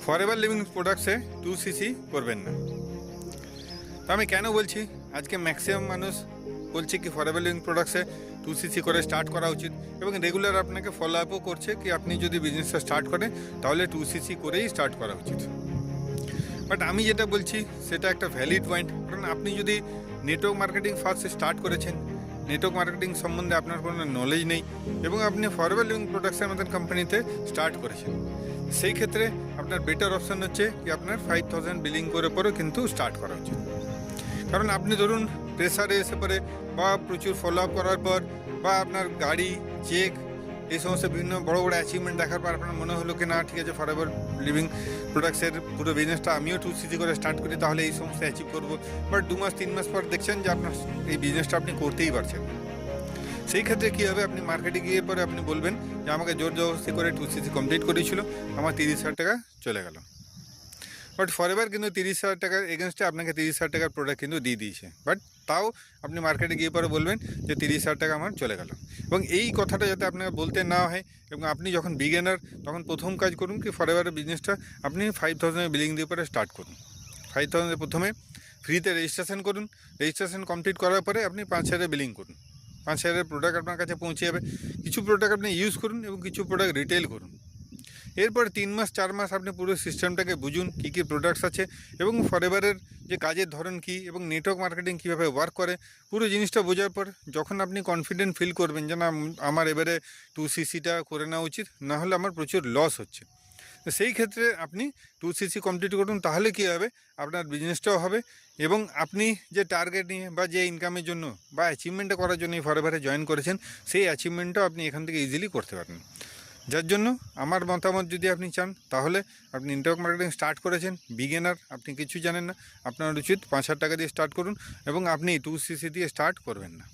Forever living প্রোডাক্টসে 2cc করবেন না। তো আমি কেন বলছি, আজকে ম্যাক্সিমাম মানুষ বলছে কি ফরএভার লিভিং প্রোডাক্টসে 2cc করে স্টার্ট করা উচিত, এবং রেগুলার আপনাকে ফলো আপও করছে কি আপনি যদি বিজনেসটা স্টার্ট করেন তাহলে 2cc করেই স্টার্ট করা উচিত। বাট আমি যেটা বলছি সেটা একটা ভ্যালিড পয়েন্ট, কারণ আপনি যদি নেটওয়ার্ক মার্কেটিং ফার্স্ট স্টার্ট করেছেন, নেটওয়ার্ক মার্কেটিং সম্বন্ধে আপনার কোনো নলেজ নেই এবং আপনি ফরএভার লিভিং প্রোডাক্টসের মতন কোম্পানিতে স্টার্ট করেছেন, সেই ক্ষেত্রে আপনার বেটার অপশান হচ্ছে কি আপনার 5000 বিলিং করে পরেও কিন্তু স্টার্ট করা উচিত। কারণ আপনি ধরুন প্রেসারে এসে পরে বা প্রচুর ফলো আপ করার পর বা আপনার গাড়ি চেক এই সমস্ত বিভিন্ন বড় বড় অ্যাচিভমেন্ট দেখার পর আপনার মনে হলো কি না ঠিক আছে ফরএভার লিভিং প্রোডাক্টসের পুরো বিজনেসটা আমিও 2cc করে স্টার্ট করি, তাহলে এই সমস্ত অ্যাচিভ করবো। বাট 2 মাস 3 মাস পর দেখছেন যে আপনার এই বিজনেসটা আপনি করতেই পারছেন। সেই ক্ষেত্রে কী হবে, আপনি মার্কেটে গিয়ে পরে আপনি বলবেন যে আমাকে জোর জবরদস্তি করে 2cc কমপ্লিট করেছিল, আমার 30,000 টাকা চলে গেল। বাট ফরএভার কিন্তু 30,000 টাকার এগেনস্টে আপনাকে 30,000 টাকার প্রোডাক্ট কিন্তু দিয়ে দিয়েছে, বাট তাও আপনি মার্কেটে গিয়ে পরে বলবেন যে 30,000 টাকা আমার চলে গেল। এবং এই কথাটা যাতে আপনাকে বলতে না হয়, এবং আপনি যখন বিগিনার তখন প্রথম কাজ করুন কি ফরএভারের বিজনেসটা আপনি 5,000 বিলিং দিয়ে পরে স্টার্ট করুন। 5,000 প্রথমে ফ্রিতে রেজিস্ট্রেশন করুন, রেজিস্ট্রেশন কমপ্লিট করার পরে আপনি 5,000 বিলিং করুন। 5,000 প্রোডাক্ট আপনার কাছে পৌঁছে যাবে। কিছু প্রোডাক্ট আপনি ইউজ করুন এবং কিছু প্রোডাক্ট রিটেল করুন। এরপর 3 মাস 4 মাস আপনি পুরো সিস্টেমটাকে বুঝুন কী কী প্রোডাক্টস আছে এবং ফরএভারের যে কাজের ধরন কী এবং নেটওয়ার্ক মার্কেটিং কীভাবে ওয়ার্ক করে, পুরো জিনিসটা বোঝার পর যখন আপনি কনফিডেন্ট ফিল করবেন যে না আমার এবারে 2cc-টা করে নেওয়া উচিত, না হলে আমার প্রচুর লস হচ্ছে, তো সেই ক্ষেত্রে আপনি 2cc কমপ্লিট করুন। তাহলে কী হবে, আপনার বিজনেসটাও হবে এবং আপনি যে টার্গেট নিয়ে বা যে ইনকামের জন্য বা অ্যাচিভমেন্টটা করার জন্য ফরএভারে জয়েন করেছেন, সেই অ্যাচিভমেন্টটাও আপনি এখান থেকে ইজিলি করতে পারেন। যার জন্য আমার মতামত যদি আপনি চান, তাহলে আপনি নেটওয়ার্ক মার্কেটিং স্টার্ট করেছেন, বিগিনার, আপনি কিছু জানেন না, আপনার উচিত 5,000 টাকা দিয়ে স্টার্ট করুন এবং আপনি 2cc দিয়ে স্টার্ট করবেন না।